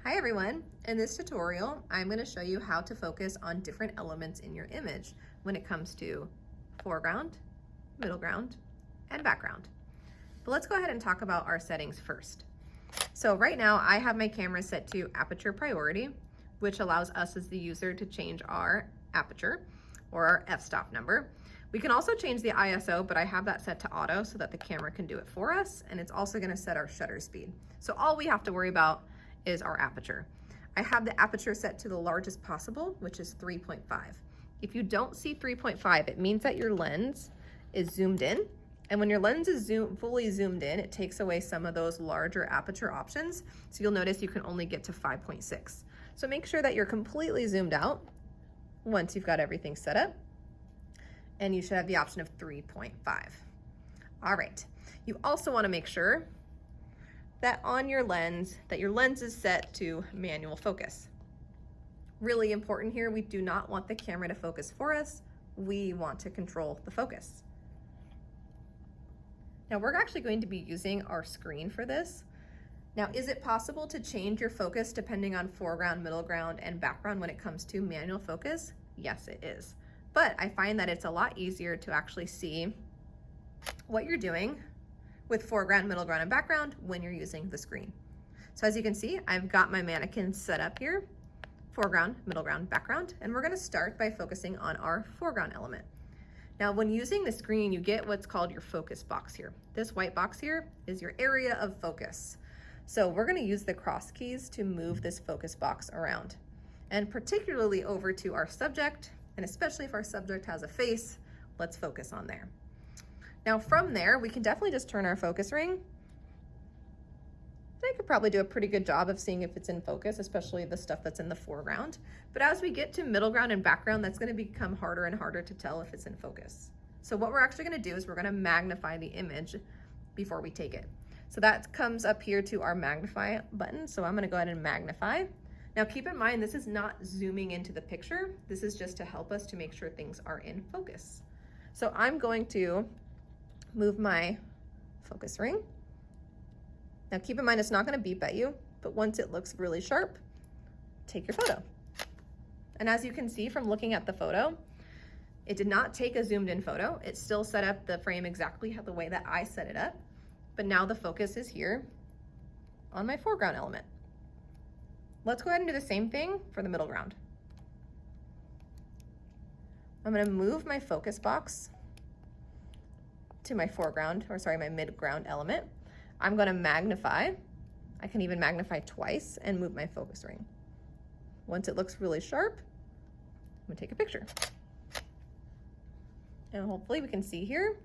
Hi everyone, in this tutorial I'm going to show you how to focus on different elements in your image when it comes to foreground, middle ground, and background. But let's go ahead and talk about our settings first. So right now I have my camera set to aperture priority, which allows us as the user to change our aperture or our f-stop number. We can also change the ISO, but I have that set to auto so that the camera can do it for us, and it's also going to set our shutter speed. So all we have to worry about is our aperture. I have the aperture set to the largest possible, which is 3.5. If you don't see 3.5, it means that your lens is zoomed in. And when your lens is fully zoomed in, it takes away some of those larger aperture options. So you'll notice you can only get to 5.6. So make sure that you're completely zoomed out once you've got everything set up. And you should have the option of 3.5. All right. You also want to make sure that on your lens, that your lens is set to manual focus. Really important here, we do not want the camera to focus for us. We want to control the focus. Now we're actually going to be using our screen for this. Now, is it possible to change your focus depending on foreground, middle ground, and background when it comes to manual focus? Yes, it is. But I find that it's a lot easier to actually see what you're doing with foreground, middle ground, and background when you're using the screen. So as you can see, I've got my mannequin set up here, foreground, middle ground, background, and we're gonna start by focusing on our foreground element. Now, when using the screen, you get what's called your focus box here. This white box here is your area of focus. So we're gonna use the cross keys to move this focus box around, and particularly over to our subject, and especially if our subject has a face, let's focus on there. Now from there, we can definitely just turn our focus ring. I could probably do a pretty good job of seeing if it's in focus, especially the stuff that's in the foreground. But as we get to middle ground and background, that's gonna become harder and harder to tell if it's in focus. So what we're actually gonna do is we're gonna magnify the image before we take it. So that comes up here to our magnify button. So I'm gonna go ahead and magnify. Now keep in mind, this is not zooming into the picture. This is just to help us to make sure things are in focus. So I'm going to move my focus ring. Now keep in mind, it's not going to beep at you, but once it looks really sharp, take your photo. And as you can see from looking at the photo, it did not take a zoomed in photo. It still set up the frame exactly the way that I set it up, but now the focus is here on my foreground element. Let's go ahead and do the same thing for the middle ground. I'm going to move my focus box to my foreground, or sorry, my mid-ground element. I'm going to magnify. I can even magnify twice and move my focus ring. Once it looks really sharp, I'm going to take a picture. And hopefully we can see here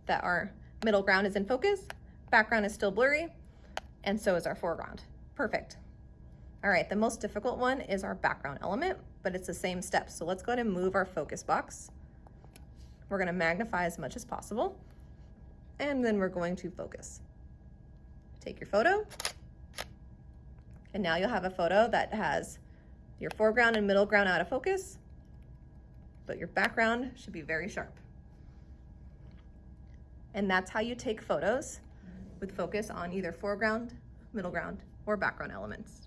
that our middle ground is in focus, background is still blurry, and so is our foreground. Perfect. All right, the most difficult one is our background element, but it's the same steps. So let's go ahead and move our focus box. We're going to magnify as much as possible, and then we're going to focus. Take your photo, and now you'll have a photo that has your foreground and middle ground out of focus, but your background should be very sharp. And that's how you take photos with focus on either foreground, middle ground, or background elements.